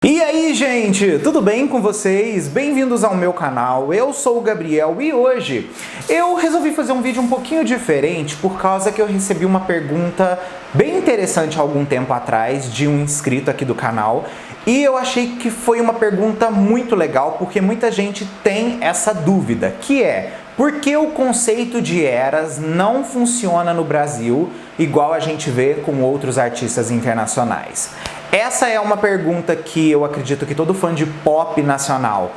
E aí, gente, tudo bem com vocês? Bem-vindos ao meu canal, eu sou o Gabriel e hoje eu resolvi fazer um vídeo um pouquinho diferente por causa que eu recebi uma pergunta bem interessante há algum tempo atrás de um inscrito aqui do canal e eu achei que foi uma pergunta muito legal porque muita gente tem essa dúvida, que é: por que o conceito de eras não funciona no Brasil igual a gente vê com outros artistas internacionais? Essa é uma pergunta que eu acredito que todo fã de pop nacional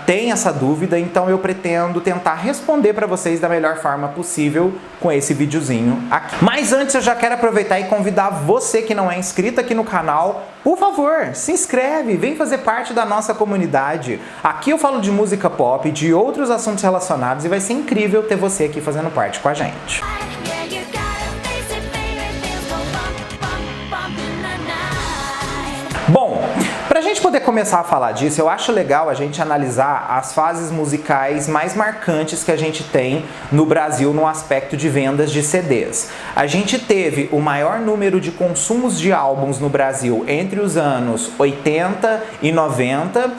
tem essa dúvida, então eu pretendo tentar responder para vocês da melhor forma possível com esse videozinho aqui. Mas antes eu já quero aproveitar e convidar você que não é inscrito aqui no canal, por favor, se inscreve, vem fazer parte da nossa comunidade. Aqui eu falo de música pop, de outros assuntos relacionados e vai ser incrível ter você aqui fazendo parte com a gente. Bom, para a gente poder começar a falar disso, eu acho legal a gente analisar as fases musicais mais marcantes que a gente tem no Brasil no aspecto de vendas de CDs. A gente teve o maior número de consumos de álbuns no Brasil entre os anos 80 e 90.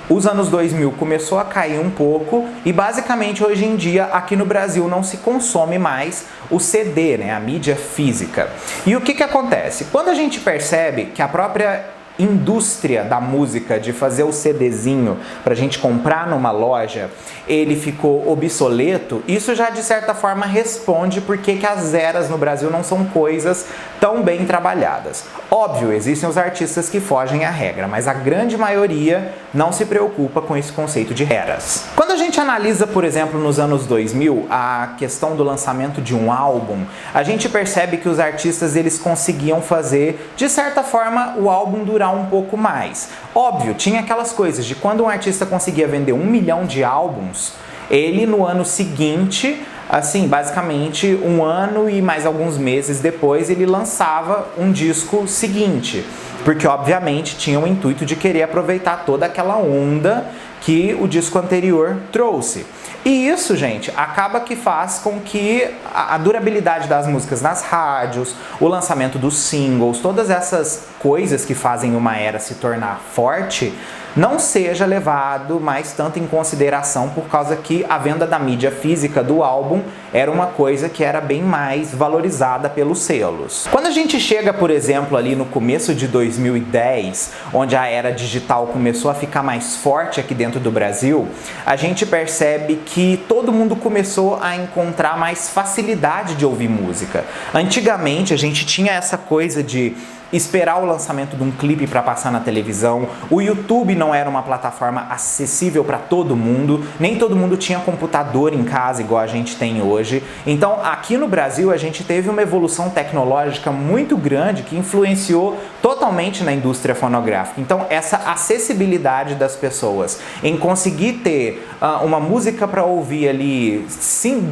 Os anos 2000 começou a cair um pouco e basicamente hoje em dia aqui no Brasil não se consome mais o CD, né, a mídia física. E o que acontece? Quando a gente percebe que a própria indústria da música, de fazer o CDzinho pra gente comprar numa loja, ele ficou obsoleto, isso já de certa forma responde por que as eras no Brasil não são coisas tão bem trabalhadas. Óbvio, existem os artistas que fogem à regra, mas a grande maioria não se preocupa com esse conceito de eras. Quando a gente analisa, por exemplo, nos anos 2000, a questão do lançamento de um álbum, a gente percebe que os artistas eles conseguiam fazer, de certa forma, o álbum durar um pouco mais. Óbvio, tinha aquelas coisas de quando um artista conseguia vender 1 milhão de álbuns, ele no ano seguinte, assim, basicamente um ano e mais alguns meses depois, ele lançava um disco seguinte, porque obviamente tinha o intuito de querer aproveitar toda aquela onda que o disco anterior trouxe. E isso, gente, acaba que faz com que a durabilidade das músicas nas rádios, o lançamento dos singles, todas essas coisas que fazem uma era se tornar forte, não seja levado mais tanto em consideração por causa que a venda da mídia física do álbum era uma coisa que era bem mais valorizada pelos selos. Quando a gente chega, por exemplo, ali no começo de 2010, onde a era digital começou a ficar mais forte aqui dentro do Brasil, a gente percebe que todo mundo começou a encontrar mais facilidade de ouvir música. Antigamente a gente tinha essa coisa de esperar o lançamento de um clipe para passar na televisão, o YouTube não era uma plataforma acessível para todo mundo, nem todo mundo tinha computador em casa igual a gente tem hoje. Então aqui no Brasil a gente teve uma evolução tecnológica muito grande que influenciou totalmente na indústria fonográfica. Então essa acessibilidade das pessoas em conseguir ter uma música para ouvir ali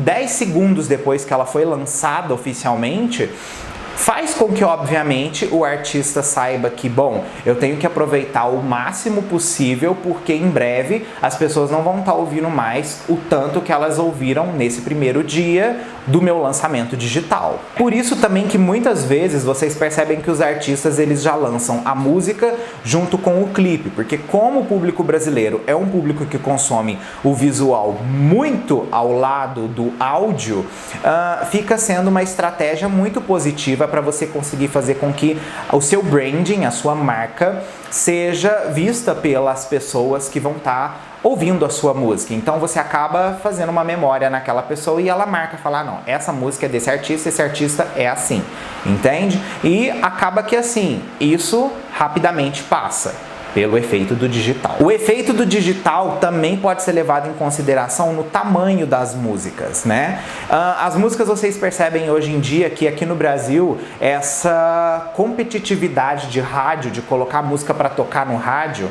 10 segundos depois que ela foi lançada oficialmente, faz com que, obviamente, o artista saiba que, bom, eu tenho que aproveitar o máximo possível porque em breve as pessoas não vão estar ouvindo mais o tanto que elas ouviram nesse primeiro dia do meu lançamento digital. Por isso também que muitas vezes vocês percebem que os artistas eles já lançam a música junto com o clipe, porque como o público brasileiro é um público que consome o visual muito ao lado do áudio, fica sendo uma estratégia muito positiva para você conseguir fazer com que o seu branding, a sua marca, seja vista pelas pessoas que vão estar ouvindo a sua música. Então você acaba fazendo uma memória naquela pessoa e ela marca, fala, não, essa música é desse artista, esse artista é assim, entende? E acaba que assim, isso rapidamente passa pelo efeito do digital. O efeito do digital também pode ser levado em consideração no tamanho das músicas, né? As músicas vocês percebem hoje em dia que aqui no Brasil essa competitividade de rádio, de colocar música para tocar no rádio,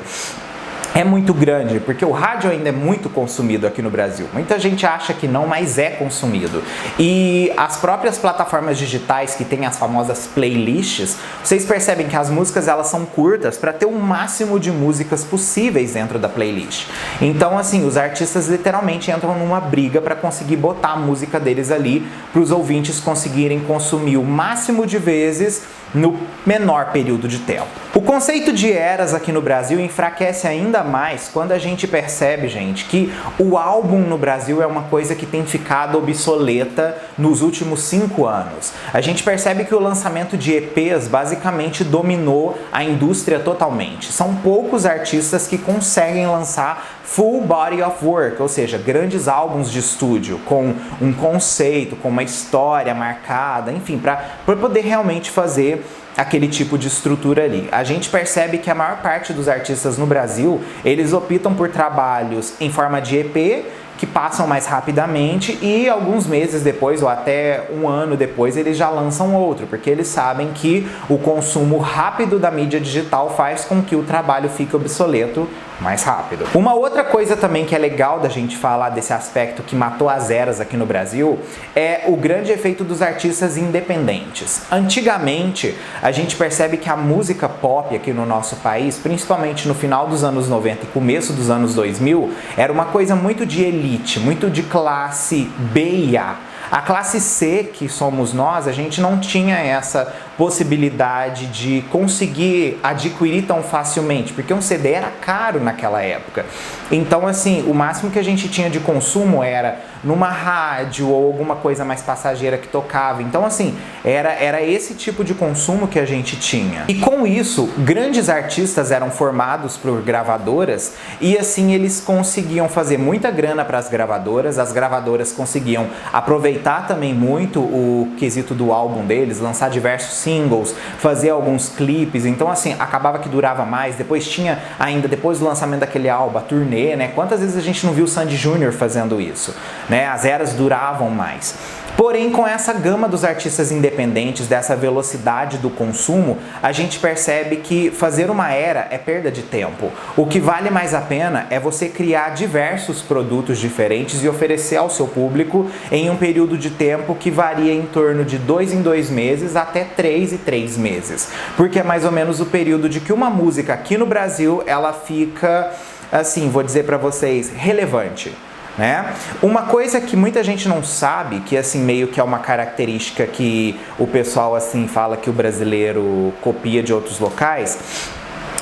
é muito grande, porque o rádio ainda é muito consumido aqui no Brasil. Muita gente acha que não, mas é consumido. E as próprias plataformas digitais que têm as famosas playlists, vocês percebem que as músicas elas são curtas para ter o máximo de músicas possíveis dentro da playlist. Então, assim, os artistas literalmente entram numa briga para conseguir botar a música deles ali para os ouvintes conseguirem consumir o máximo de vezes no menor período de tempo. O conceito de eras aqui no Brasil enfraquece ainda mais quando a gente percebe, gente, que o álbum no Brasil é uma coisa que tem ficado obsoleta nos últimos 5 anos. A gente percebe que o lançamento de EPs basicamente dominou a indústria totalmente. São poucos artistas que conseguem lançar full body of work, ou seja, grandes álbuns de estúdio com um conceito, com uma história marcada, enfim, para poder realmente fazer aquele tipo de estrutura ali. A gente percebe que a maior parte dos artistas no Brasil, eles optam por trabalhos em forma de EP, que passam mais rapidamente e alguns meses depois ou até um ano depois eles já lançam outro, porque eles sabem que o consumo rápido da mídia digital faz com que o trabalho fique obsoleto mais rápido. Uma outra coisa também que é legal da gente falar desse aspecto que matou as eras aqui no Brasil é o grande efeito dos artistas independentes. Antigamente, a gente percebe que a música pop aqui no nosso país, principalmente no final dos anos 90 e começo dos anos 2000, era uma coisa muito de elite, muito de classe B e A. A classe C, que somos nós, a gente não tinha essa possibilidade de conseguir adquirir tão facilmente, porque um CD era caro naquela época. Então, assim, o máximo que a gente tinha de consumo era numa rádio ou alguma coisa mais passageira que tocava. Então, assim, era esse tipo de consumo que a gente tinha. E com isso, grandes artistas eram formados por gravadoras e, assim, eles conseguiam fazer muita grana para as gravadoras conseguiam aproveitar também muito o quesito do álbum deles, lançar diversos singles, fazer alguns clipes. Então, assim, acabava que durava mais. Depois tinha ainda, depois do lançamento daquele álbum, a turnê, né? Quantas vezes a gente não viu o Sandy Júnior fazendo isso, né? As eras duravam mais. Porém, com essa gama dos artistas independentes, dessa velocidade do consumo, a gente percebe que fazer uma era é perda de tempo. O que vale mais a pena é você criar diversos produtos diferentes e oferecer ao seu público em um período de tempo que varia em torno de 2 em 2 meses até 3 em 3 meses. Porque é mais ou menos o período de que uma música aqui no Brasil, ela fica, assim, vou dizer para vocês, relevante. Né? Uma coisa que muita gente não sabe, que assim meio que é uma característica que o pessoal assim fala que o brasileiro copia de outros locais,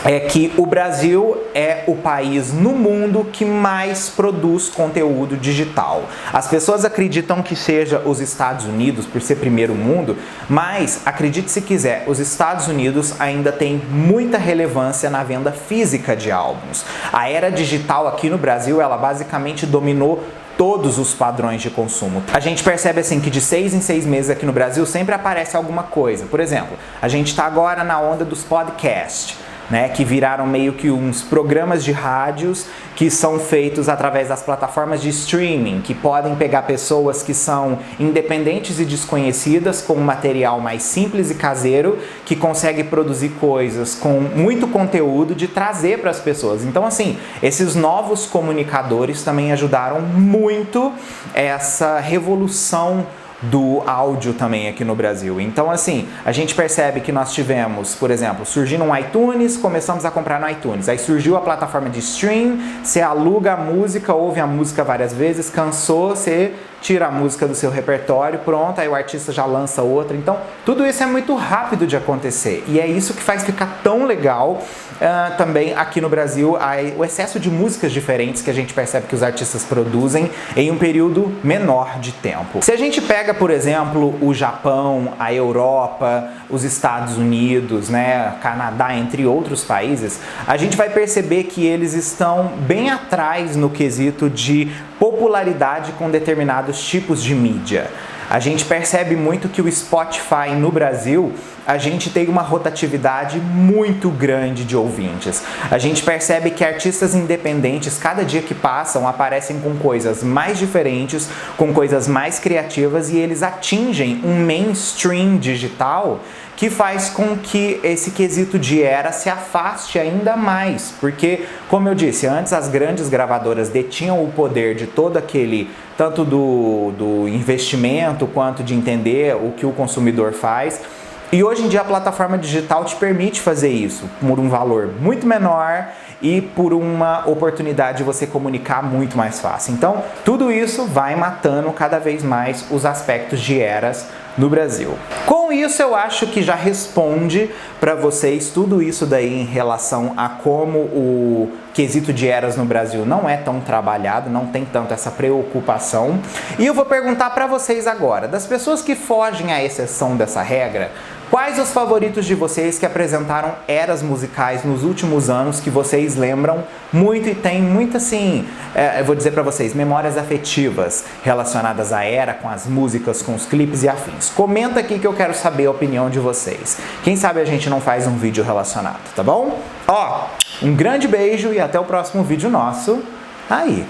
é que o Brasil é o país no mundo que mais produz conteúdo digital. As pessoas acreditam que seja os Estados Unidos, por ser primeiro mundo, mas acredite se quiser, os Estados Unidos ainda tem muita relevância na venda física de álbuns. A era digital aqui no Brasil, ela basicamente dominou todos os padrões de consumo. A gente percebe assim que de 6 em 6 meses aqui no Brasil sempre aparece alguma coisa. Por exemplo, a gente está agora na onda dos podcasts, né, que viraram meio que uns programas de rádios que são feitos através das plataformas de streaming, que podem pegar pessoas que são independentes e desconhecidas com um material mais simples e caseiro, que consegue produzir coisas com muito conteúdo de trazer para as pessoas. Então, assim, esses novos comunicadores também ajudaram muito essa revolução do áudio também aqui no Brasil. Então, assim, a gente percebe que nós tivemos, por exemplo, surgindo um iTunes, começamos a comprar no iTunes. Aí surgiu a plataforma de stream, você aluga a música, ouve a música várias vezes, cansou, você tira a música do seu repertório, pronto, aí o artista já lança outra. Então, tudo isso é muito rápido de acontecer. E é isso que faz ficar tão legal também aqui no Brasil, o excesso de músicas diferentes que a gente percebe que os artistas produzem em um período menor de tempo. Se a gente pega, por exemplo, o Japão, a Europa, os Estados Unidos, né, Canadá, entre outros países, a gente vai perceber que eles estão bem atrás no quesito de popularidade com determinados tipos de mídia. A gente percebe muito que o Spotify no Brasil, a gente tem uma rotatividade muito grande de ouvintes. A gente percebe que artistas independentes, cada dia que passam, aparecem com coisas mais diferentes, com coisas mais criativas e eles atingem um mainstream digital que faz com que esse quesito de era se afaste ainda mais. Porque, como eu disse, antes as grandes gravadoras detinham o poder de todo aquele, tanto do investimento quanto de entender o que o consumidor faz. E hoje em dia a plataforma digital te permite fazer isso por um valor muito menor e por uma oportunidade de você comunicar muito mais fácil. Então, tudo isso vai matando cada vez mais os aspectos de eras no Brasil. Com isso, eu acho que já responde para vocês tudo isso daí em relação a como o quesito de eras no Brasil não é tão trabalhado, não tem tanto essa preocupação. E eu vou perguntar para vocês agora, das pessoas que fogem à exceção dessa regra, quais os favoritos de vocês que apresentaram eras musicais nos últimos anos que vocês lembram muito e tem muito assim, eu vou dizer para vocês, memórias afetivas relacionadas à era, com as músicas, com os clipes e afins. Comenta aqui que eu quero saber a opinião de vocês. Quem sabe a gente não faz um vídeo relacionado, tá bom? Ó, um grande beijo e até o próximo vídeo nosso aí.